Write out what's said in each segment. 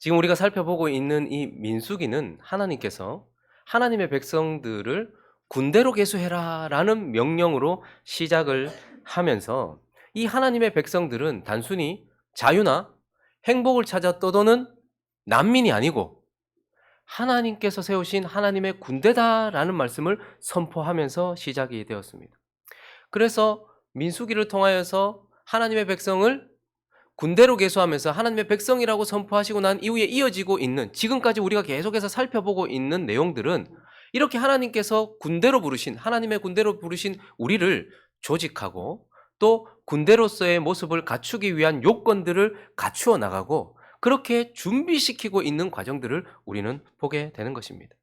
지금 우리가 살펴보고 있는 이 민수기는 하나님께서 하나님의 백성들을 군대로 계수해라라는 명령으로 시작을 하면서 이 하나님의 백성들은 단순히 자유나 행복을 찾아 떠도는 난민이 아니고 하나님께서 세우신 하나님의 군대다라는 말씀을 선포하면서 시작이 되었습니다. 그래서 민수기를 통하여서 하나님의 백성을 군대로 계수하면서 하나님의 백성이라고 선포하시고 난 이후에 이어지고 있는 지금까지 우리가 계속해서 살펴보고 있는 내용들은 이렇게 하나님께서 군대로 부르신 하나님의 군대로 부르신 우리를 조직하고 또 군대로서의 모습을 갖추기 위한 요건들을 갖추어 나가고 그렇게 준비시키고 있는 과정들을 우리는 보게 되는 것입니다.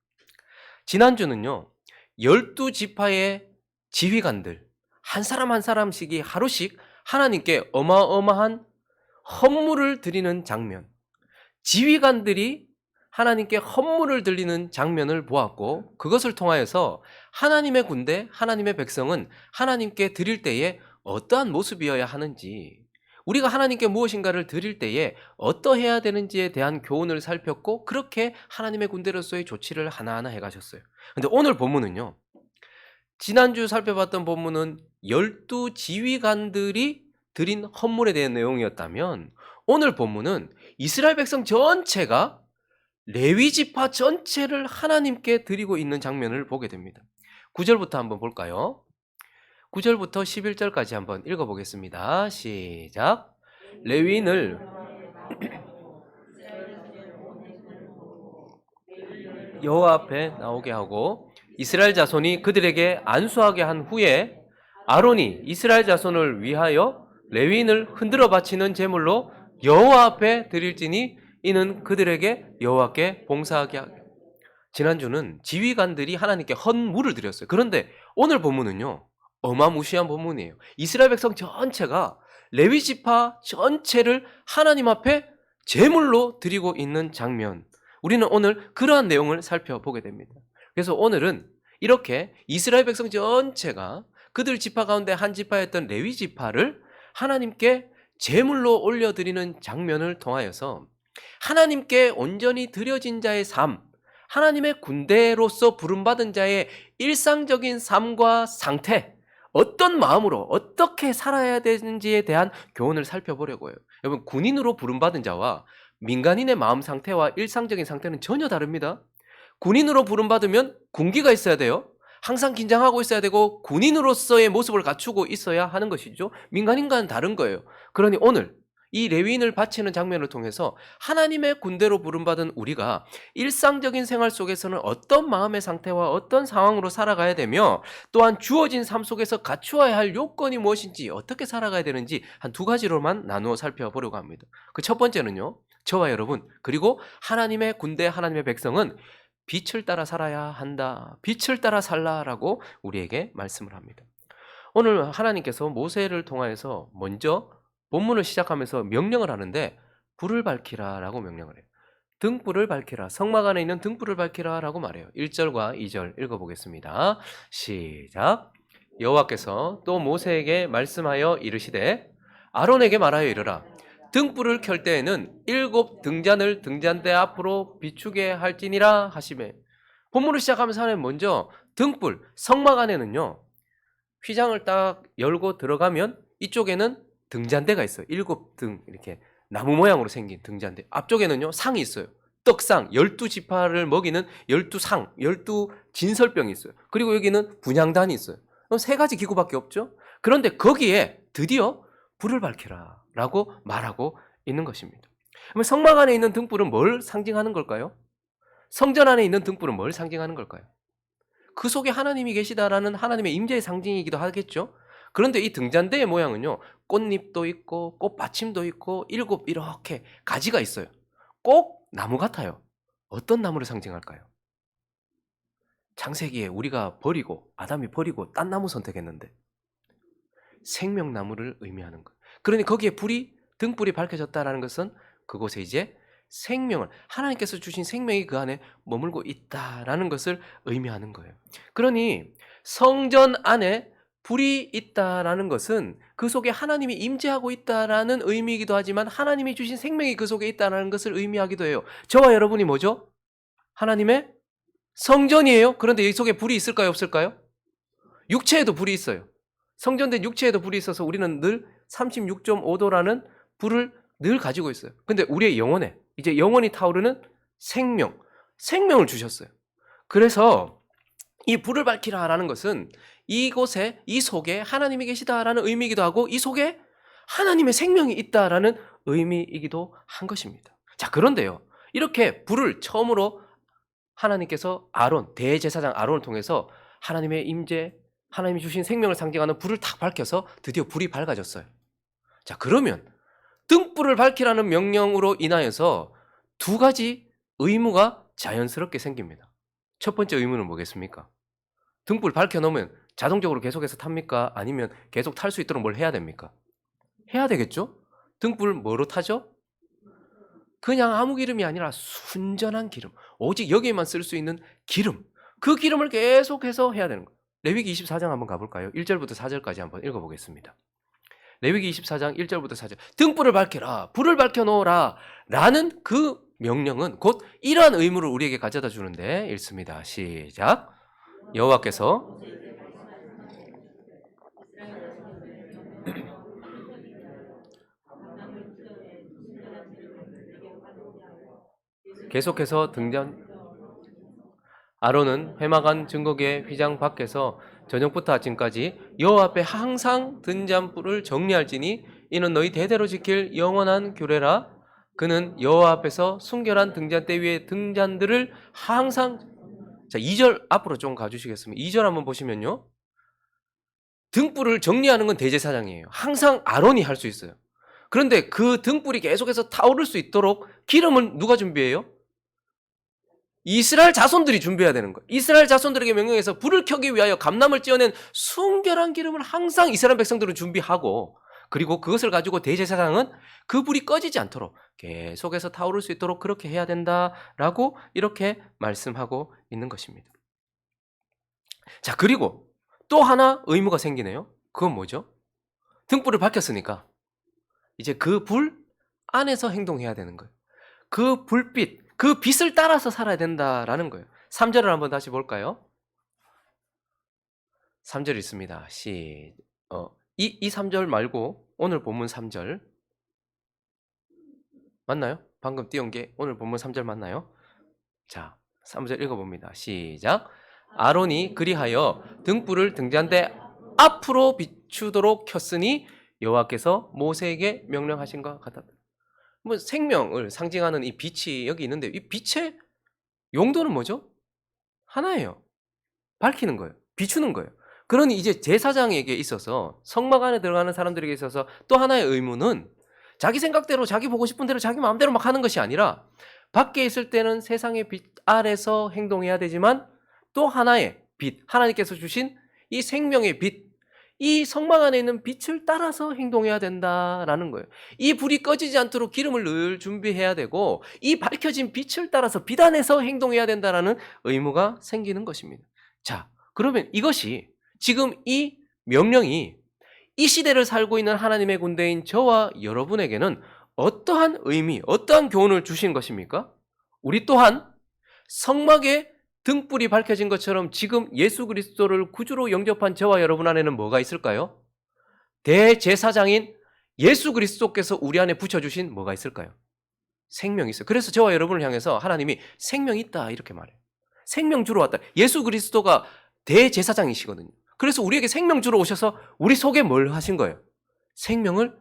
지난주는요. 12지파의 지휘관들 한 사람 한 사람씩이 하루씩 하나님께 어마어마한 헌물을 드리는 장면, 지휘관들이 하나님께 헌물을 드리는 장면을 보았고 그것을 통하여서 하나님의 군대, 하나님의 백성은 하나님께 드릴 때에 어떠한 모습이어야 하는지 우리가 하나님께 무엇인가를 드릴 때에 어떠해야 되는지에 대한 교훈을 살폈고 그렇게 하나님의 군대로서의 조치를 하나하나 해가셨어요. 근데 오늘 본문은요. 지난주 살펴봤던 본문은 12지휘관들이 드린 헌물에 대한 내용이었다면 오늘 본문은 이스라엘 백성 전체가 레위 지파 전체를 하나님께 드리고 있는 장면을 보게 됩니다. 9절부터 한번 볼까요? 9절부터 11절까지 한번 읽어보겠습니다. 시작. 레위인을 여호와 앞에 나오게 하고 이스라엘 자손이 그들에게 안수하게 한 후에 아론이 이스라엘 자손을 위하여 레위인을 흔들어 바치는 제물로 여호와 앞에 드릴지니 이는 그들에게 여호와께 봉사하게 하게. 지난주는 지휘관들이 하나님께 헌물을 드렸어요. 그런데 오늘 본문은요. 어마무시한 본문이에요. 이스라엘 백성 전체가 레위 지파 전체를 하나님 앞에 제물로 드리고 있는 장면. 우리는 오늘 그러한 내용을 살펴보게 됩니다. 그래서 오늘은 이렇게 이스라엘 백성 전체가 그들 지파 가운데 한 지파였던 레위 지파를 하나님께 제물로 올려드리는 장면을 통하여서 하나님께 온전히 드려진 자의 삶, 하나님의 군대로서 부름받은 자의 일상적인 삶과 상태, 어떤 마음으로 어떻게 살아야 되는지에 대한 교훈을 살펴보려고 해요. 여러분, 군인으로 부름받은 자와 민간인의 마음 상태와 일상적인 상태는 전혀 다릅니다. 군인으로 부름받으면 군기가 있어야 돼요. 항상 긴장하고 있어야 되고 군인으로서의 모습을 갖추고 있어야 하는 것이죠. 민간인과는 다른 거예요. 그러니 오늘 이 레위인을 바치는 장면을 통해서 하나님의 군대로 부름받은 우리가 일상적인 생활 속에서는 어떤 마음의 상태와 어떤 상황으로 살아가야 되며 또한 주어진 삶 속에서 갖추어야 할 요건이 무엇인지 어떻게 살아가야 되는지 한 두 가지로만 나누어 살펴보려고 합니다. 그 첫 번째는요. 저와 여러분 그리고 하나님의 군대 하나님의 백성은 빛을 따라 살아야 한다. 빛을 따라 살라라고 우리에게 말씀을 합니다. 오늘 하나님께서 모세를 통하여서 먼저 본문을 시작하면서 명령을 하는데 불을 밝히라라고 명령을 해요. 등불을 밝히라. 성막 안에 있는 등불을 밝히라라고 말해요. 1절과 2절 읽어보겠습니다. 시작. 여호와께서 또 모세에게 말씀하여 이르시되 아론에게 말하여 이르라. 등불을 켤 때에는 7 등잔을 등잔대 앞으로 비추게 할지니라 하시매. 본문을 시작하면서 하나님 먼저 등불, 성막 안에는요. 휘장을 딱 열고 들어가면 이쪽에는 등잔대가 있어요. 7등 이렇게 나무 모양으로 생긴 등잔대. 앞쪽에는요. 상이 있어요. 떡상, 12지파를 먹이는 12상, 12진설병이 있어요. 그리고 여기는 분향단이 있어요. 그럼 3가지 기구밖에 없죠. 그런데 거기에 드디어 불을 밝혀라 라고 말하고 있는 것입니다. 그럼 성막 안에 있는 등불은 뭘 상징하는 걸까요? 성전 안에 있는 등불은 뭘 상징하는 걸까요? 그 속에 하나님이 계시다라는 하나님의 임재의 상징이기도 하겠죠. 그런데 이 등잔대의 모양은요. 꽃잎도 있고 꽃받침도 있고 7 이렇게 가지가 있어요. 꼭 나무 같아요. 어떤 나무를 상징할까요? 창세기에 우리가 버리고 아담이 버리고 딴 나무 선택했는데 생명나무를 의미하는 것. 그러니 거기에 등불이 밝혀졌다라는 것은 그곳에 이제 생명을 하나님께서 주신 생명이 그 안에 머물고 있다라는 것을 의미하는 거예요. 그러니 성전 안에 불이 있다라는 것은 그 속에 하나님이 임재하고 있다라는 의미이기도 하지만 하나님이 주신 생명이 그 속에 있다라는 것을 의미하기도 해요. 저와 여러분이 뭐죠? 하나님의 성전이에요. 그런데 이 속에 불이 있을까요, 없을까요? 육체에도 불이 있어요. 성전된 육체에도 불이 있어서 우리는 늘 36.5도라는 불을 늘 가지고 있어요. 근데 우리의 영혼에 이제 영원히 타오르는 생명을 주셨어요. 그래서 이 불을 밝히라라는 것은 이곳에 이 속에 하나님이 계시다라는 의미이기도 하고 이 속에 하나님의 생명이 있다라는 의미이기도 한 것입니다. 자, 그런데요. 이렇게 불을 처음으로 하나님께서 대제사장 아론을 통해서 하나님의 임재, 하나님이 주신 생명을 상징하는 불을 탁 밝혀서 드디어 불이 밝아졌어요. 자, 그러면 등불을 밝히라는 명령으로 인하여서 두 가지 의무가 자연스럽게 생깁니다. 첫 번째 의무는 뭐겠습니까? 등불 밝혀놓으면 자동적으로 계속해서 탑니까? 아니면 계속 탈 수 있도록 뭘 해야 됩니까? 해야 되겠죠? 등불 뭐로 타죠? 그냥 아무 기름이 아니라 순전한 기름, 오직 여기에만 쓸 수 있는 기름, 그 기름을 계속해서 해야 되는 거예요. 레위기 24장 한번 가볼까요? 1절부터 4절까지 한번 읽어보겠습니다. 레위기 24장 1절부터 4절. 등불을 밝혀라, 불을 밝혀놓으라 라는 그 명령은 곧 이러한 의무를 우리에게 가져다 주는데 읽습니다. 시작. 여호와께서 계속해서 아론은 회막안 증거궤 휘장 밖에서 저녁부터 아침까지 여호와 앞에 항상 등잔불을 정리할지니 이는 너희 대대로 지킬 영원한 규례라. 그는 여호와 앞에서 순결한 등잔대 위에 등잔들을 항상. 자, 2절 앞으로 좀 가주시겠습니다. 2절 한번 보시면요, 등불을 정리하는 건 대제사장이에요. 항상 아론이 할 수 있어요. 그런데 그 등불이 계속해서 타오를 수 있도록 기름은 누가 준비해요? 이스라엘 자손들이 준비해야 되는 거예요. 이스라엘 자손들에게 명령해서 불을 켜기 위하여 감람을 찧어낸 순결한 기름을 항상 이스라엘 백성들은 준비하고, 그리고 그것을 가지고 대제사장은 그 불이 꺼지지 않도록 계속해서 타오를 수 있도록 그렇게 해야 된다라고 이렇게 말씀하고 있는 것입니다. 자, 그리고 또 하나 의무가 생기네요. 그건 뭐죠? 등불을 밝혔으니까 이제 그 불 안에서 행동해야 되는 거예요. 그 불빛, 그 빛을 따라서 살아야 된다라는 거예요. 3절을 한번 다시 볼까요? 3절 있습니다. 이 3절 말고 오늘 본문 3절 맞나요? 방금 띄운 게 오늘 본문 3절 맞나요? 자, 3절 읽어봅니다. 시작. 아론이 그리하여 등불을 등잔대 앞으로 비추도록 켰으니 여호와께서 모세에게 명령하신 것 같았다. 뭐 생명을 상징하는 이 빛이 여기 있는데 이 빛의 용도는 뭐죠? 하나예요. 밝히는 거예요. 비추는 거예요. 그러니 이제 제사장에게 있어서, 성막 안에 들어가는 사람들에게 있어서 또 하나의 의무는 자기 생각대로, 자기 보고 싶은 대로, 자기 마음대로 막 하는 것이 아니라 밖에 있을 때는 세상의 빛 아래서 행동해야 되지만 또 하나의 빛, 하나님께서 주신 이 생명의 빛, 이 성막 안에 있는 빛을 따라서 행동해야 된다라는 거예요. 이 불이 꺼지지 않도록 기름을 늘 준비해야 되고 이 밝혀진 빛을 따라서 빛 안에서 행동해야 된다라는 의무가 생기는 것입니다. 자, 그러면 이것이 지금 이 명령이 이 시대를 살고 있는 하나님의 군대인 저와 여러분에게는 어떠한 의미, 어떠한 교훈을 주신 것입니까? 우리 또한 성막에 등불이 밝혀진 것처럼 지금 예수 그리스도를 구주로 영접한 저와 여러분 안에는 뭐가 있을까요? 대제사장인 예수 그리스도께서 우리 안에 붙여주신 뭐가 있을까요? 생명이 있어요. 그래서 저와 여러분을 향해서 하나님이 생명이 있다 이렇게 말해요. 생명 주러 왔다. 예수 그리스도가 대제사장이시거든요. 그래서 우리에게 생명 주러 오셔서 우리 속에 뭘 하신 거예요? 생명을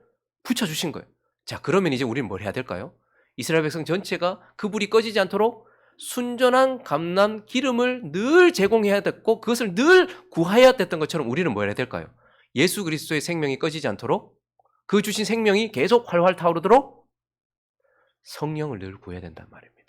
붙여주신 거예요. 자, 그러면 이제 우리는 뭘 해야 될까요? 이스라엘 백성 전체가 그 불이 꺼지지 않도록 순전한 감람 기름을 늘 제공해야 됐고 그것을 늘 구해야 됐던 것처럼 우리는 뭐 해야 될까요? 예수 그리스도의 생명이 꺼지지 않도록, 그 주신 생명이 계속 활활 타오르도록 성령을 늘 구해야 된단 말입니다.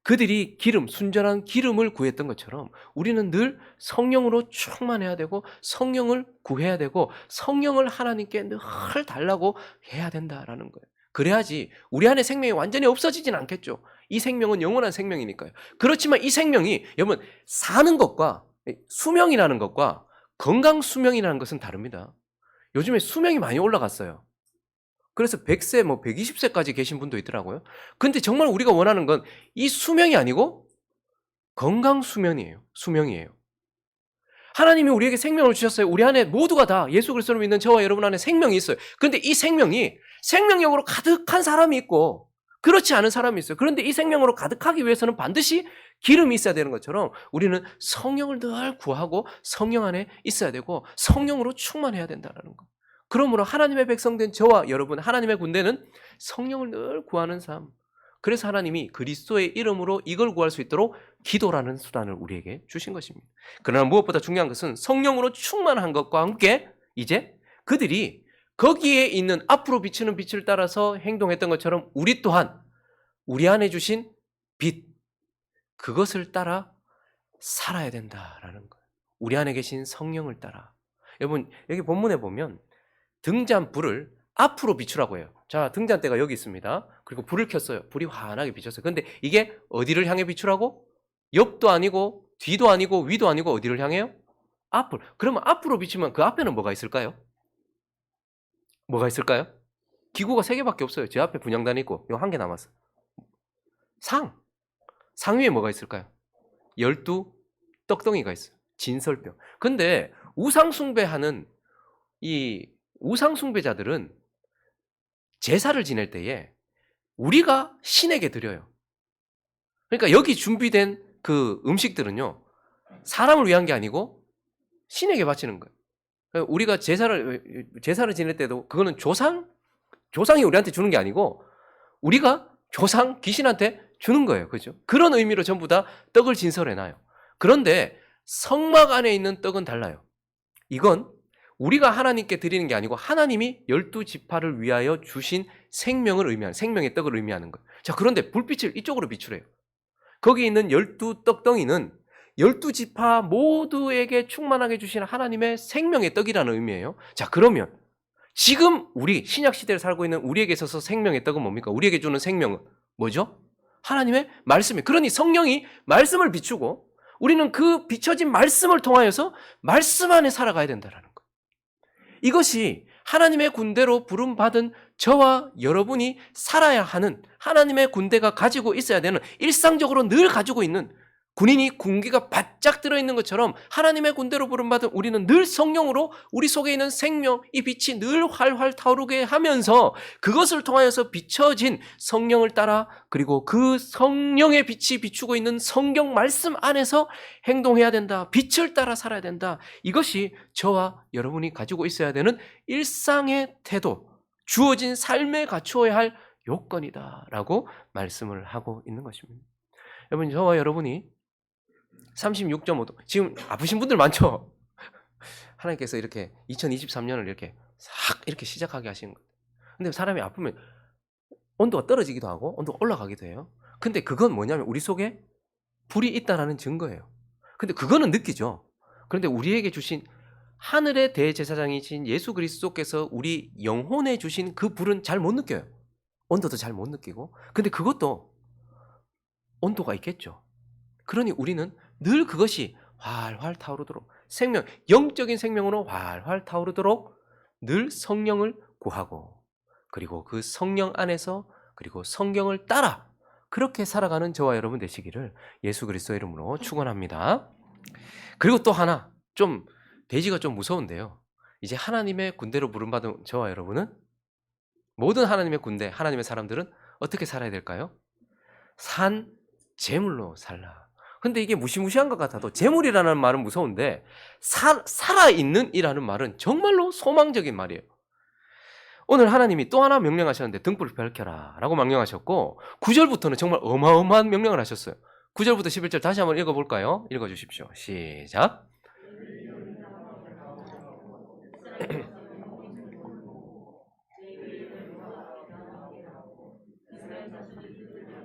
그들이 순전한 기름을 구했던 것처럼 우리는 늘 성령으로 충만해야 되고 성령을 구해야 되고 성령을 하나님께 늘 달라고 해야 된다라는 거예요. 그래야지 우리 안에 생명이 완전히 없어지진 않겠죠. 이 생명은 영원한 생명이니까요. 그렇지만 이 생명이 여러분 사는 것과 수명이라는 것과 건강 수명이라는 것은 다릅니다. 요즘에 수명이 많이 올라갔어요. 그래서 100세, 120세까지 계신 분도 있더라고요. 근데 정말 우리가 원하는 건 이 수명이 아니고 건강 수명이에요. 하나님이 우리에게 생명을 주셨어요. 우리 안에 모두가 다 예수 그리스도를 믿는 저와 여러분 안에 생명이 있어요. 그런데 이 생명이 생명력으로 가득한 사람이 있고 그렇지 않은 사람이 있어요. 그런데 이 생명으로 가득하기 위해서는 반드시 기름이 있어야 되는 것처럼 우리는 성령을 늘 구하고 성령 안에 있어야 되고 성령으로 충만해야 된다는 거. 그러므로 하나님의 백성된 저와 여러분, 하나님의 군대는 성령을 늘 구하는 삶. 그래서 하나님이 그리스도의 이름으로 이걸 구할 수 있도록 기도라는 수단을 우리에게 주신 것입니다. 그러나 무엇보다 중요한 것은 성령으로 충만한 것과 함께 이제 그들이 거기에 있는 앞으로 비치는 빛을 따라서 행동했던 것처럼 우리 또한 우리 안에 주신 빛, 그것을 따라 살아야 된다라는 거예요. 우리 안에 계신 성령을 따라. 여러분, 여기 본문에 보면 등잔불을 앞으로 비추라고 해요. 자, 등잔대가 여기 있습니다. 그리고 불을 켰어요. 불이 환하게 비쳤어요. 근데 이게 어디를 향해 비추라고? 옆도 아니고 뒤도 아니고 위도 아니고 어디를 향해요? 앞을. 그러면 앞으로 비추면 그 앞에는 뭐가 있을까요? 뭐가 있을까요? 기구가 3개밖에 없어요. 제 앞에 분향단 있고 요 1개 남았어요. 상. 상 위에 뭐가 있을까요? 12 떡덩이가 있어요. 진설병. 근데 우상숭배하는 이 우상숭배자들은 제사를 지낼 때에 우리가 신에게 드려요. 그러니까 여기 준비된 그 음식들은요, 사람을 위한 게 아니고 신에게 바치는 거예요. 우리가 제사를 지낼 때도 그거는 조상이 우리한테 주는 게 아니고 우리가 조상 귀신한테 주는 거예요. 그죠? 그런 의미로 전부 다 떡을 진설해 놔요. 그런데 성막 안에 있는 떡은 달라요. 이건 우리가 하나님께 드리는 게 아니고 하나님이 12지파를 위하여 주신 생명을 의미하는, 생명의 떡을 의미하는 거예요. 자, 그런데 불빛을 이쪽으로 비추래요. 거기 있는 12떡덩이는 12지파 모두에게 충만하게 주신 하나님의 생명의 떡이라는 의미예요. 자, 그러면 지금 우리 신약시대를 살고 있는 우리에게 있어서 생명의 떡은 뭡니까? 우리에게 주는 생명은 뭐죠? 하나님의 말씀이에요. 그러니 성령이 말씀을 비추고 우리는 그 비춰진 말씀을 통하여서 말씀 안에 살아가야 된다는 거예요. 이것이 하나님의 군대로 부름받은 저와 여러분이 살아야 하는 하나님의 군대가 가지고 있어야 되는 일상적으로 늘 가지고 있는 군인이 군기가 바짝 들어있는 것처럼 하나님의 군대로 부름받은 우리는 늘 성령으로 우리 속에 있는 생명, 이 빛이 늘 활활 타오르게 하면서 그것을 통하여서 비춰진 성령을 따라 그리고 그 성령의 빛이 비추고 있는 성경 말씀 안에서 행동해야 된다. 빛을 따라 살아야 된다. 이것이 저와 여러분이 가지고 있어야 되는 일상의 태도, 주어진 삶에 갖추어야 할 요건이다라고 말씀을 하고 있는 것입니다. 여러분, 저와 여러분이 36.5도. 지금 아프신 분들 많죠? 하나님께서 이렇게 2023년을 이렇게 싹 이렇게 시작하게 하시는 거예요. 근데 사람이 아프면 온도가 떨어지기도 하고 온도가 올라가기도 해요. 근데 그건 뭐냐면 우리 속에 불이 있다라는 증거예요. 근데 그거는 느끼죠. 그런데 우리에게 주신 하늘의 대제사장이신 예수 그리스도께서 우리 영혼에 주신 그 불은 잘 못 느껴요. 온도도 잘 못 느끼고. 근데 그것도 온도가 있겠죠. 그러니 우리는 늘 그것이 활활 타오르도록 생명, 영적인 생명으로 활활 타오르도록 늘 성령을 구하고 그리고 그 성령 안에서 그리고 성경을 따라 그렇게 살아가는 저와 여러분 되시기를 예수 그리스도의 이름으로 축원합니다. 그리고 또 하나 좀 대지가 좀 무서운데요. 이제 하나님의 군대로 부름받은 저와 여러분은 모든 하나님의 군대, 하나님의 사람들은 어떻게 살아야 될까요? 산 제물로 살라. 근데 이게 무시무시한 것 같아도 재물이라는 말은 무서운데 살아있는 이라는 말은 정말로 소망적인 말이에요. 오늘 하나님이 또 하나 명령하셨는데 등불을 밝혀라 라고 명령하셨고 9절부터는 정말 어마어마한 명령을 하셨어요. 9절부터 11절 다시 한번 읽어볼까요? 읽어주십시오. 시작.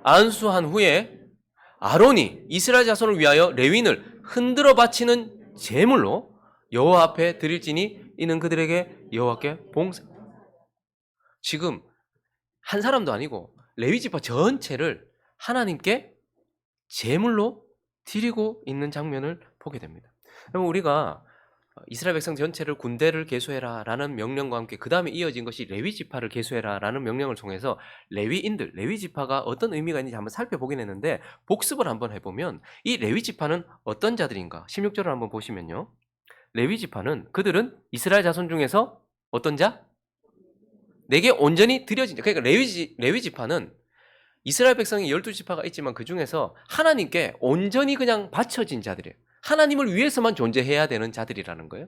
안수한 후에 아론이 이스라엘 자손을 위하여 레위인을 흔들어 바치는 제물로 여호와 앞에 드릴지니 이는 그들에게 여호와께 봉사. 지금 한 사람도 아니고 레위 지파 전체를 하나님께 제물로 드리고 있는 장면을 보게 됩니다. 여러분, 우리가 이스라엘 백성 전체를 군대를 계수해라 라는 명령과 함께 그 다음에 이어진 것이 레위 지파를 계수해라 라는 명령을 통해서 레위인들, 레위 지파가 어떤 의미가 있는지 한번 살펴보긴 했는데 복습을 한번 해보면 이 레위 지파는 어떤 자들인가? 16절을 한번 보시면요. 레위 지파는 그들은 이스라엘 자손 중에서 어떤 자? 내게 온전히 드려진 자. 그러니까 레위 지파는 이스라엘 백성이 12지파가 있지만 그 중에서 하나님께 온전히 그냥 바쳐진 자들이에요. 하나님을 위해서만 존재해야 되는 자들이라는 거예요.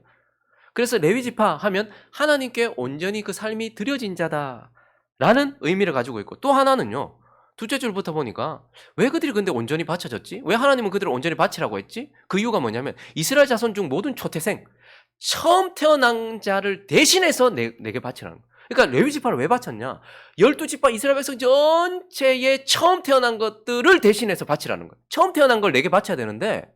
그래서 레위지파 하면 하나님께 온전히 그 삶이 드려진 자다라는 의미를 가지고 있고, 또 하나는요. 둘째 줄부터 보니까 왜 그들이 근데 온전히 바쳐졌지? 왜 하나님은 그들을 온전히 바치라고 했지? 그 이유가 뭐냐면 이스라엘 자손 중 모든 초태생, 처음 태어난 자를 대신해서 내게 바치라는 거예요. 그러니까 레위지파를 왜 바쳤냐? 12지파 이스라엘 백성 전체에 처음 태어난 것들을 대신해서 바치라는 거예요. 처음 태어난 걸 내게 바쳐야 되는데,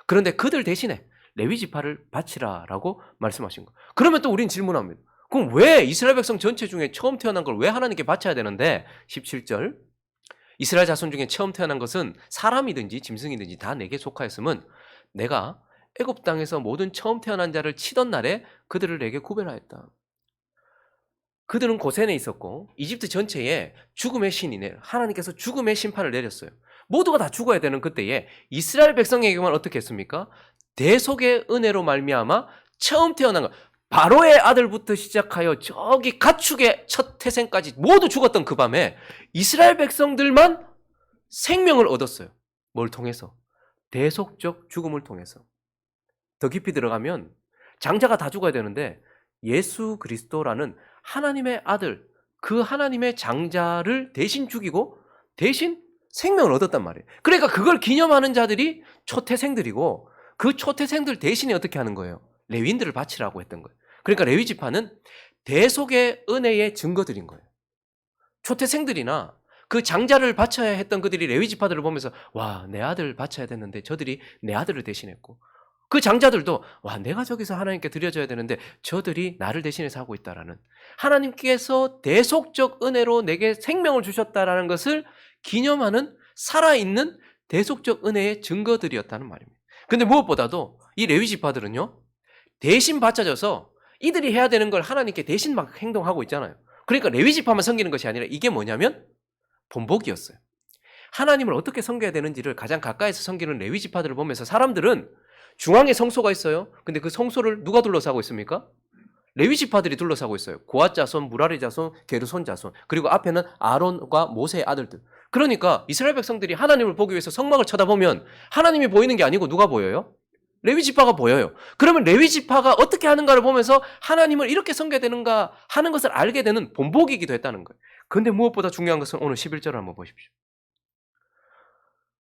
그런데 그들 대신에 레위지파를 바치라라고 말씀하신 거예요. 그러면 또 우린 질문합니다. 그럼 왜 이스라엘 백성 전체 중에 처음 태어난 걸 왜 하나님께 바쳐야 되는데? 17절 이스라엘 자손 중에 처음 태어난 것은 사람이든지 짐승이든지 다 내게 속하였음은 내가 애굽 땅에서 모든 처음 태어난 자를 치던 날에 그들을 내게 구별하였다. 그들은 고센에 있었고 이집트 전체에 죽음의 신이 하나님께서 죽음의 심판을 내렸어요. 모두가 다 죽어야 되는 그때에 이스라엘 백성에게만 어떻게 했습니까? 대속의 은혜로 말미암아 처음 태어난 것, 바로의 아들부터 시작하여 저기 가축의 첫 태생까지 모두 죽었던 그 밤에 이스라엘 백성들만 생명을 얻었어요. 뭘 통해서? 대속적 죽음을 통해서. 더 깊이 들어가면 장자가 다 죽어야 되는데 예수 그리스도라는 하나님의 아들, 그 하나님의 장자를 대신 죽이고 대신 생명을 얻었단 말이에요. 그러니까 그걸 기념하는 자들이 초태생들이고 그 초태생들 대신에 어떻게 하는 거예요? 레위인들을 바치라고 했던 거예요. 그러니까 레위 지파는 대속의 은혜의 증거들인 거예요. 초태생들이나 그 장자를 바쳐야 했던 그들이 레위 지파들을 보면서 와, 내 아들 바쳐야 되는데 저들이 내 아들을 대신했고, 그 장자들도 와, 내가 저기서 하나님께 드려줘야 되는데 저들이 나를 대신해서 하고 있다라는, 하나님께서 대속적 은혜로 내게 생명을 주셨다라는 것을 기념하는 살아있는 대속적 은혜의 증거들이었다는 말입니다. 근데 무엇보다도 이 레위 지파들은요, 대신 바쳐져서 이들이 해야 되는 걸 하나님께 대신 막 행동하고 있잖아요. 그러니까 레위 지파만 섬기는 것이 아니라 이게 뭐냐면 본복이었어요. 하나님을 어떻게 섬겨야 되는지를 가장 가까이서 섬기는 레위 지파들을 보면서 사람들은 중앙에 성소가 있어요. 근데 그 성소를 누가 둘러싸고 있습니까? 레위 지파들이 둘러싸고 있어요. 고앗 자손, 무라리 자손, 게르손 자손, 그리고 앞에는 아론과 모세의 아들들. 그러니까 이스라엘 백성들이 하나님을 보기 위해서 성막을 쳐다보면 하나님이 보이는 게 아니고 누가 보여요? 레위 지파가 보여요. 그러면 레위 지파가 어떻게 하는가를 보면서 하나님을 이렇게 섬겨야 되는가 하는 것을 알게 되는 본보기이기도 했다는 거예요. 그런데 무엇보다 중요한 것은 오늘 11절을 한번 보십시오.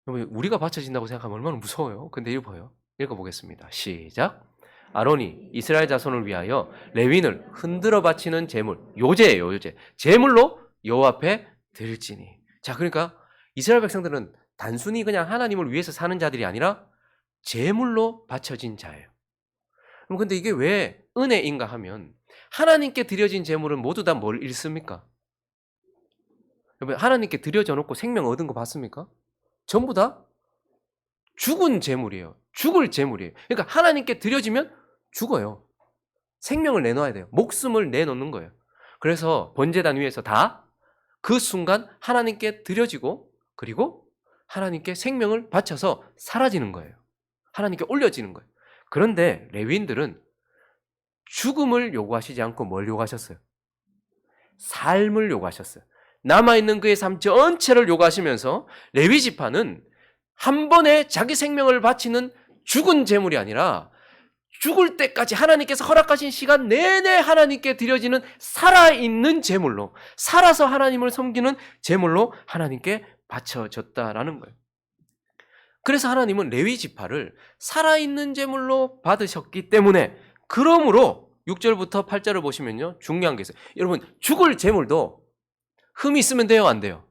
우리가 바쳐진다고 생각하면 얼마나 무서워요. 근데 읽어요. 읽어보겠습니다. 시작. 아론이 이스라엘 자손을 위하여 레위인을 흔들어 바치는 제물, 요제예요, 요제. 제물로 여호와 앞에 드릴지니. 자, 그러니까 이스라엘 백성들은 단순히 그냥 하나님을 위해서 사는 자들이 아니라 제물로 바쳐진 자예요. 그럼 근데 이게 왜 은혜인가 하면 하나님께 드려진 제물은 모두 다 뭘 잃습니까? 하나님께 드려져 놓고 생명 얻은 거 봤습니까? 전부 다 죽은 제물이에요. 죽을 제물이에요. 그러니까 하나님께 드려지면 죽어요. 생명을 내놓아야 돼요. 목숨을 내놓는 거예요. 그래서 번제단 위에서 다 그 순간 하나님께 드려지고, 그리고 하나님께 생명을 바쳐서 사라지는 거예요. 하나님께 올려지는 거예요. 그런데 레위인들은 죽음을 요구하시지 않고 뭘 요구하셨어요? 삶을 요구하셨어요. 남아있는 그의 삶 전체를 요구하시면서 레위 지파는 한 번에 자기 생명을 바치는 죽은 제물이 아니라 죽을 때까지 하나님께서 허락하신 시간 내내 하나님께 드려지는 살아있는 제물로, 살아서 하나님을 섬기는 제물로 하나님께 바쳐졌다라는 거예요. 그래서 하나님은 레위 지파를 살아있는 제물로 받으셨기 때문에, 그러므로 6절부터 8절을 보시면요, 중요한 게 있어요. 여러분, 죽을 제물도 흠이 있으면 돼요, 안 돼요?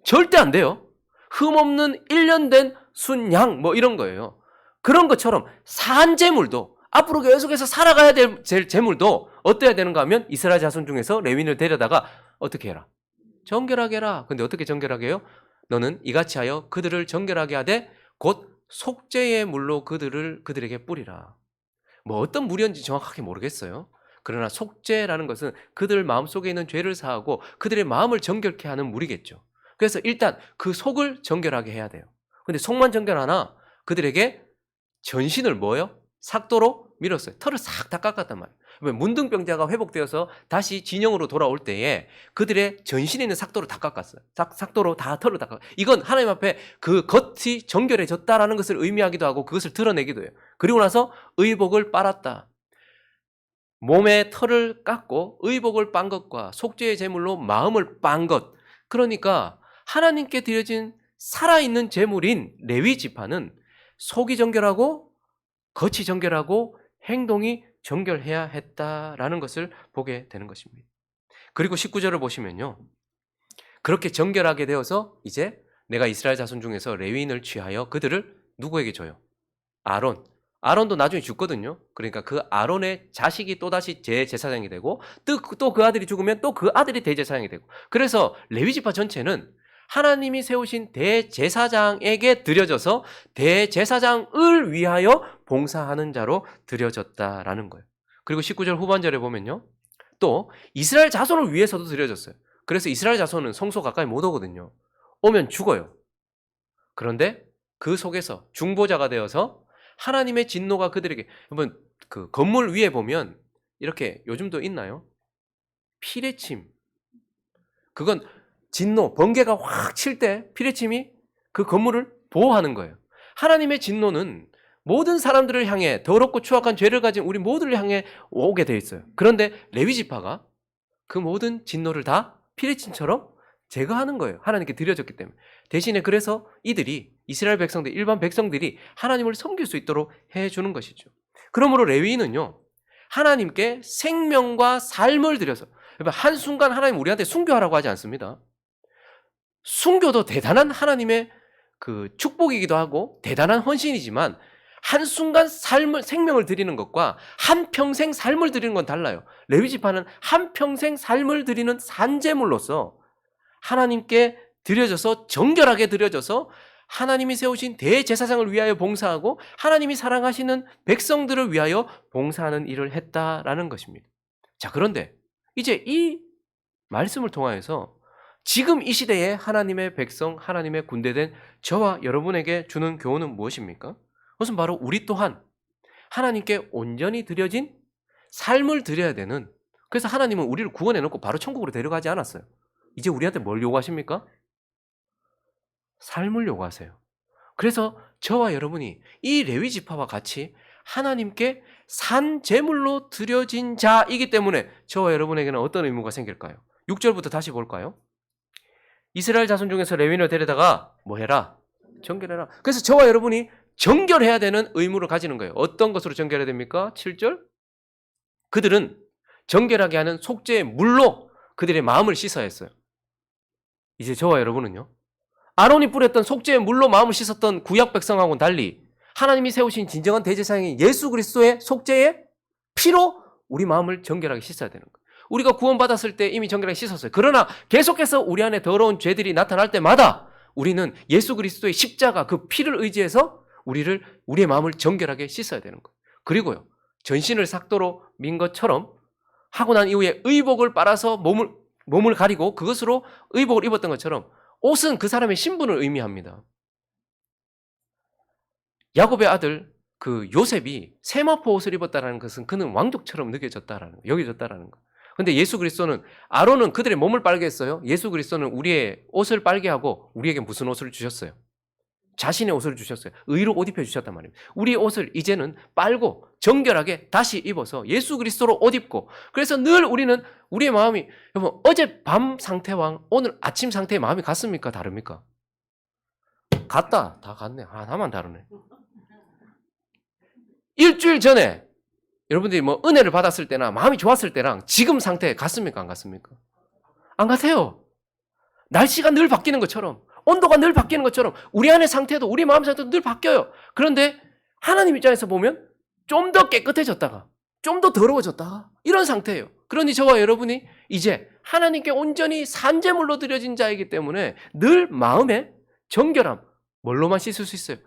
절대 안 돼요. 흠 없는 1년 된 순양 뭐 이런 거예요. 그런 것처럼 산 제물도, 앞으로 계속해서 살아가야 될 제물도 어때야 되는가 하면 이스라엘 자손 중에서 레위인을 데려다가 어떻게 해라? 정결하게 해라. 근데 어떻게 정결하게 해요? 너는 이같이 하여 그들을 정결하게 하되 곧 속죄의 물로 그들에게 뿌리라. 뭐 어떤 무리인지 정확하게 모르겠어요. 그러나 속죄라는 것은 그들 마음속에 있는 죄를 사하고 그들의 마음을 정결케 하는 무리겠죠. 그래서 일단 그 속을 정결하게 해야 돼요. 근데 속만 정결하나 그들에게 전신을 뭐요? 삭도로 밀었어요. 털을 싹 다 깎았단 말이에요. 문둥병자가 회복되어서 다시 진영으로 돌아올 때에 그들의 전신에 있는 삭도로 다 깎았어요. 삭도로 다 털을 다 깎았어요. 이건 하나님 앞에 그 겉이 정결해졌다라는 것을 의미하기도 하고 그것을 드러내기도 해요. 그리고 나서 의복을 빨았다. 몸에 털을 깎고 의복을 빤 것과 속죄의 제물로 마음을 빤 것. 그러니까 하나님께 드려진 살아있는 제물인 레위 지파는 속이 정결하고 겉이 정결하고 행동이 정결해야 했다라는 것을 보게 되는 것입니다. 그리고 19절을 보시면요. 그렇게 정결하게 되어서 이제 내가 이스라엘 자손 중에서 레위인을 취하여 그들을 누구에게 줘요? 아론. 아론도 나중에 죽거든요. 그러니까 그 아론의 자식이 또다시 제사장이 되고 또 그 아들이 죽으면 또 그 아들이 대제사장이 되고 그래서 레위 지파 전체는 하나님이 세우신 대제사장에게 드려져서 대제사장을 위하여 봉사하는 자로 드려졌다라는 거예요. 그리고 19절 후반절에 보면요. 또 이스라엘 자손을 위해서도 드려졌어요. 그래서 이스라엘 자손은 성소 가까이 못 오거든요. 오면 죽어요. 그런데 그 속에서 중보자가 되어서 하나님의 진노가 그들에게 여러분 그 건물 위에 보면 이렇게 요즘도 있나요? 피레침. 그건 진노, 번개가 확 칠 때 피레침이 그 건물을 보호하는 거예요. 하나님의 진노는 모든 사람들을 향해 더럽고 추악한 죄를 가진 우리 모두를 향해 오게 돼 있어요. 그런데 레위 지파가 그 모든 진노를 다 피레침처럼 제거하는 거예요. 하나님께 드려졌기 때문에. 대신에 그래서 이들이 이스라엘 백성들, 일반 백성들이 하나님을 섬길 수 있도록 해주는 것이죠. 그러므로 레위인은요. 하나님께 생명과 삶을 들여서 한순간 하나님 우리한테 순교하라고 하지 않습니다. 순교도 대단한 하나님의 그 축복이기도 하고 대단한 헌신이지만 한순간 생명을 드리는 것과 한평생 삶을 드리는 건 달라요. 레위 지파는 한평생 삶을 드리는 산제물로서 하나님께 드려져서 정결하게 드려져서 하나님이 세우신 대제사장을 위하여 봉사하고 하나님이 사랑하시는 백성들을 위하여 봉사하는 일을 했다라는 것입니다. 자, 그런데 이제 이 말씀을 통하여서 지금 이 시대에 하나님의 백성, 하나님의 군대된 저와 여러분에게 주는 교훈은 무엇입니까? 그것은 바로 우리 또한 하나님께 온전히 드려진 삶을 드려야 되는, 그래서 하나님은 우리를 구원해놓고 바로 천국으로 데려가지 않았어요. 이제 우리한테 뭘 요구하십니까? 삶을 요구하세요. 그래서 저와 여러분이 이 레위 지파와 같이 하나님께 산 제물로 드려진 자이기 때문에 저와 여러분에게는 어떤 의무가 생길까요? 6절부터 다시 볼까요? 이스라엘 자손 중에서 레위인을 데려다가 뭐 해라? 정결해라. 그래서 저와 여러분이 정결해야 되는 의무를 가지는 거예요. 어떤 것으로 정결해야 됩니까? 7절. 그들은 정결하게 하는 속죄의 물로 그들의 마음을 씻어야 했어요. 이제 저와 여러분은요. 아론이 뿌렸던 속죄의 물로 마음을 씻었던 구약 백성하고는 달리 하나님이 세우신 진정한 대제사장인 예수 그리스도의 속죄의 피로 우리 마음을 정결하게 씻어야 되는 거예요. 우리가 구원받았을 때 이미 정결하게 씻었어요. 그러나 계속해서 우리 안에 더러운 죄들이 나타날 때마다 우리는 예수 그리스도의 십자가 그 피를 의지해서 우리의 마음을 정결하게 씻어야 되는 거예요. 그리고요. 전신을 삭도로 민 것처럼 하고 난 이후에 의복을 빨아서 몸을 가리고 그것으로 의복을 입었던 것처럼 옷은 그 사람의 신분을 의미합니다. 야곱의 아들 그 요셉이 세마포 옷을 입었다는 것은 그는 왕족처럼 여겨졌다라는 거. 근데 예수 그리스도는 아론은 그들의 몸을 빨게 했어요. 예수 그리스도는 우리의 옷을 빨게 하고 우리에게 무슨 옷을 주셨어요? 자신의 옷을 주셨어요. 의로 옷 입혀 주셨단 말입니다. 우리의 옷을 이제는 빨고 정결하게 다시 입어서 예수 그리스도로 옷 입고, 그래서 늘 우리는 우리의 마음이, 여러분 어제 밤 상태와 오늘 아침 상태의 마음이 같습니까? 다릅니까? 같다. 다 같네. 하나만 다르네. 일주일 전에 여러분들이 뭐 은혜를 받았을 때나 마음이 좋았을 때랑 지금 상태 같습니까? 안 같습니까? 안 같아요. 날씨가 늘 바뀌는 것처럼, 온도가 늘 바뀌는 것처럼 우리 안의 상태도, 우리 마음 상태도 늘 바뀌어요. 그런데 하나님 입장에서 보면 좀 더 깨끗해졌다가 좀 더 더러워졌다가 이런 상태예요. 그러니 저와 여러분이 이제 하나님께 온전히 산제물로 드려진 자이기 때문에 늘 마음의 정결함, 뭘로만 씻을 수 있어요?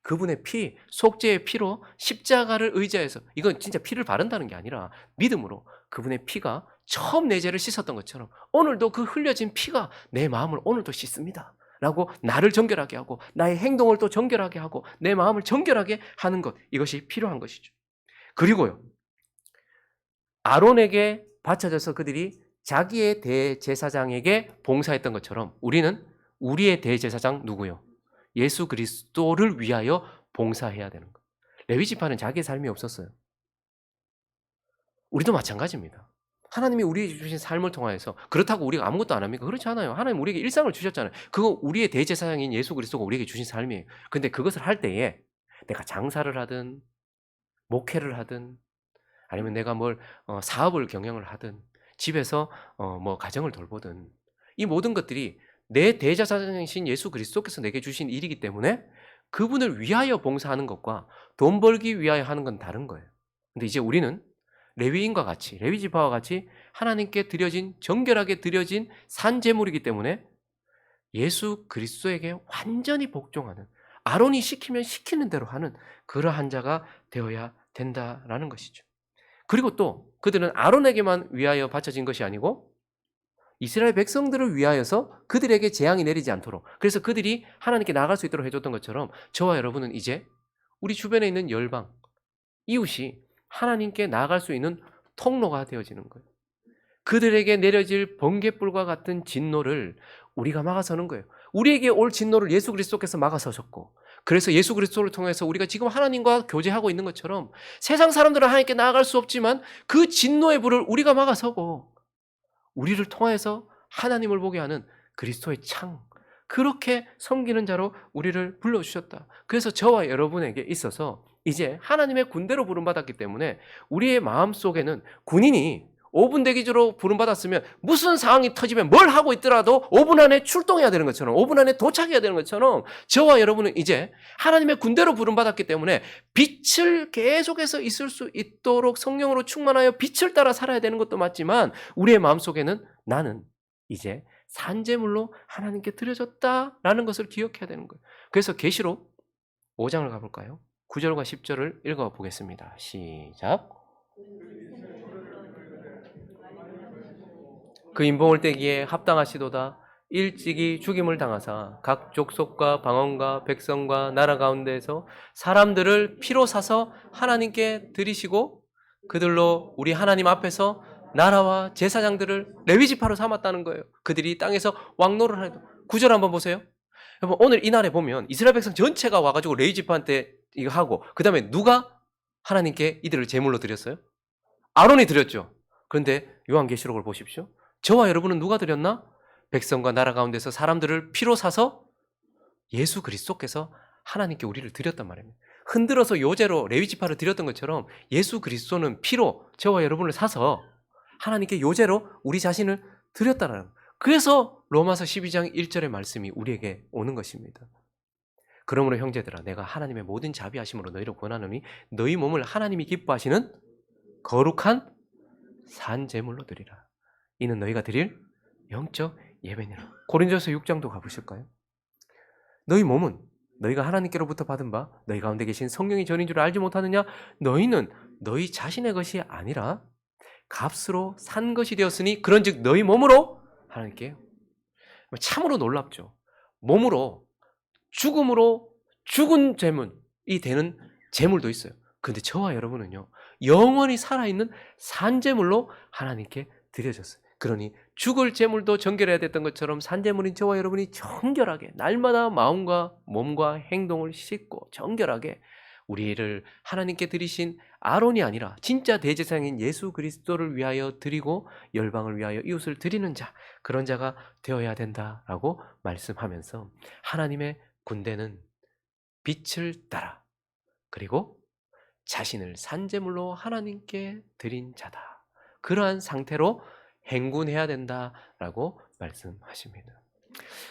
그분의 피, 속죄의 피로 십자가를 의지해서, 이건 진짜 피를 바른다는 게 아니라 믿음으로 그분의 피가 처음 내 죄를 씻었던 것처럼 오늘도 그 흘려진 피가 내 마음을 오늘도 씻습니다 라고 나를 정결하게 하고 나의 행동을 또 정결하게 하고 내 마음을 정결하게 하는 것, 이것이 필요한 것이죠. 그리고요, 아론에게 바쳐져서 그들이 자기의 대제사장에게 봉사했던 것처럼 우리는 우리의 대제사장 누구요? 예수 그리스도를 위하여 봉사해야 되는 거예요. 레위 지파는 자기의 삶이 없었어요. 우리도 마찬가지입니다. 하나님이 우리에게 주신 삶을 통하여서, 그렇다고 우리가 아무것도 안 합니까? 그렇지 않아요. 하나님 우리에게 일상을 주셨잖아요. 그거 우리의 대제사장인 예수 그리스도가 우리에게 주신 삶이에요. 근데 그것을 할 때에 내가 장사를 하든 목회를 하든 아니면 내가 사업을 경영을 하든 집에서 가정을 돌보든, 이 모든 것들이 내 대제사장이신 예수 그리스도께서 내게 주신 일이기 때문에 그분을 위하여 봉사하는 것과 돈 벌기 위하여 하는 건 다른 거예요. 근데 이제 우리는 레위인과 같이, 레위 지파와 같이 하나님께 드려진, 정결하게 드려진 산제물이기 때문에 예수 그리스도에게 완전히 복종하는, 아론이 시키면 시키는 대로 하는 그러한 자가 되어야 된다라는 것이죠. 그리고 또 그들은 아론에게만 위하여 바쳐진 것이 아니고 이스라엘 백성들을 위하여서 그들에게 재앙이 내리지 않도록, 그래서 그들이 하나님께 나아갈 수 있도록 해줬던 것처럼 저와 여러분은 이제 우리 주변에 있는 열방, 이웃이 하나님께 나아갈 수 있는 통로가 되어지는 거예요. 그들에게 내려질 번갯불과 같은 진노를 우리가 막아서는 거예요. 우리에게 올 진노를 예수 그리스도께서 막아서셨고, 그래서 예수 그리스도를 통해서 우리가 지금 하나님과 교제하고 있는 것처럼 세상 사람들은 하나님께 나아갈 수 없지만 그 진노의 불을 우리가 막아서고 우리를 통해서 하나님을 보게 하는 그리스도의 창, 그렇게 섬기는 자로 우리를 불러주셨다. 그래서 저와 여러분에게 있어서 이제 하나님의 군대로 부름받았기 때문에 우리의 마음속에는 군인이 5분 대기조로 부름받았으면 무슨 상황이 터지면 뭘 하고 있더라도 5분 안에 출동해야 되는 것처럼, 5분 안에 도착해야 되는 것처럼 저와 여러분은 이제 하나님의 군대로 부름받았기 때문에 빛을 계속해서 있을 수 있도록 성령으로 충만하여 빛을 따라 살아야 되는 것도 맞지만 우리의 마음속에는 나는 이제 산제물로 하나님께 드려졌다라는 것을 기억해야 되는 거예요. 그래서 계시록 5장을 가볼까요? 9절과 10절을 읽어보겠습니다. 시작. 그 인봉을 떼기에 합당하시도다. 일찍이 죽임을 당하사 각 족속과 방언과 백성과 나라 가운데에서 사람들을 피로 사서 하나님께 드리시고 그들로 우리 하나님 앞에서 나라와 제사장들을 레위 지파로 삼았다는 거예요. 그들이 땅에서 왕노를 하는. 9절 한번 보세요. 여러분, 오늘 이날에 보면 이스라엘 백성 전체가 와가지고 레위 지파한테 이거 하고, 그 다음에 누가 하나님께 이들을 제물로 드렸어요? 아론이 드렸죠. 그런데 요한계시록을 보십시오. 저와 여러분은 누가 드렸나? 백성과 나라 가운데서 사람들을 피로 사서 예수 그리스도께서 하나님께 우리를 드렸단 말입니다. 흔들어서 요제로 레위 지파를 드렸던 것처럼 예수 그리스도는 피로 저와 여러분을 사서 하나님께 요제로 우리 자신을 드렸다는 거예요. 그래서 로마서 12장 1절의 말씀이 우리에게 오는 것입니다. 그러므로 형제들아, 내가 하나님의 모든 자비하심으로 너희를 권하노니 너희 몸을 하나님이 기뻐하시는 거룩한 산제물로 드리라. 이는 너희가 드릴 영적 예배니라. 고린도서 6장도 가보실까요? 너희 몸은 너희가 하나님께로부터 받은 바 너희 가운데 계신 성령이 전인 줄 알지 못하느냐? 너희는 너희 자신의 것이 아니라 값으로 산 것이 되었으니 그런즉 너희 몸으로 하나님께. 참으로 놀랍죠. 몸으로, 죽음으로 죽은 제물이 되는 제물도 있어요. 그런데 저와 여러분은요, 영원히 살아있는 산제물로 하나님께 드려졌어요. 그러니 죽을 제물도 정결해야 됐던 것처럼 산제물인 저와 여러분이 정결하게 날마다 마음과 몸과 행동을 씻고 정결하게 우리를 하나님께 드리신 아론이 아니라 진짜 대제사장인 예수 그리스도를 위하여 드리고 열방을 위하여 이웃을 드리는 자, 그런 자가 되어야 된다라고 말씀하면서 하나님의 군대는 빛을 따라 그리고 자신을 산제물로 하나님께 드린 자다. 그러한 상태로 행군해야 된다라고 말씀하십니다.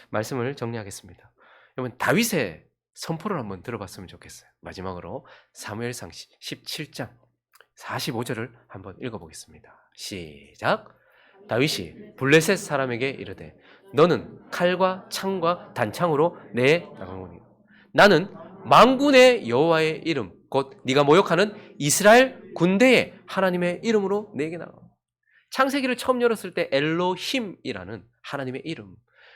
말씀을 정리하겠습니다. 여러분, 다윗의 선포를 한번 들어봤으면 좋겠어요. 마지막으로 사무엘상 17장 45절을 한번 읽어보겠습니다. 시작. 다윗이 블레셋 사람에게 이르되 너는 칼과 창과 단창으로 내 나가오니 나는 만군의 여호와의 이름, 곧 네가 모욕하는 이스라엘 군대의 하나님의 이름으로 내게 나가. 창세기를 처음 열었을 때 엘로힘이라는 하나님의 이름,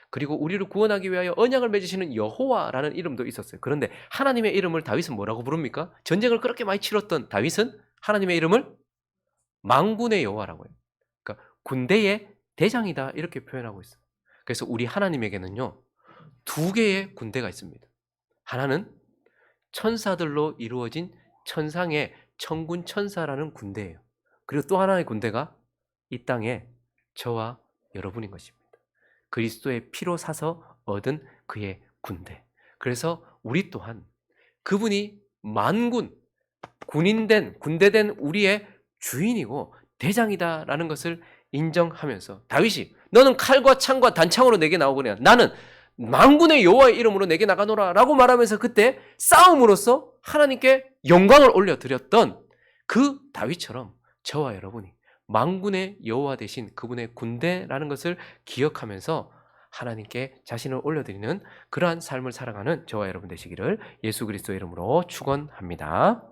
그리고 우리를 구원하기 위하여 언약을 맺으시는 여호와라는 이름도 있었어요. 그런데 하나님의 이름을 다윗은 뭐라고 부릅니까? 전쟁을 그렇게 많이 치렀던 다윗은 하나님의 이름을 만군의 여호와라고 해요. 그러니까 군대의 대장이다 이렇게 표현하고 있어요. 그래서 우리 하나님에게는요, 두 개의 군대가 있습니다. 하나는 천사들로 이루어진 천상의 천군 천사라는 군대예요. 그리고 또 하나의 군대가 이 땅에 저와 여러분인 것입니다. 그리스도의 피로 사서 얻은 그의 군대. 그래서 우리 또한 그분이 만군, 군대된 우리의 주인이고 대장이다라는 것을 인정하면서, 다윗이 너는 칼과 창과 단창으로 내게 나오거냐, 나는 만군의 여호와의 이름으로 내게 나가노라 라고 말하면서 그때 싸움으로써 하나님께 영광을 올려드렸던 그 다윗처럼 저와 여러분이 만군의 여호와 되신 그분의 군대라는 것을 기억하면서 하나님께 자신을 올려드리는 그러한 삶을 살아가는 저와 여러분 되시기를 예수 그리스도의 이름으로 축원합니다.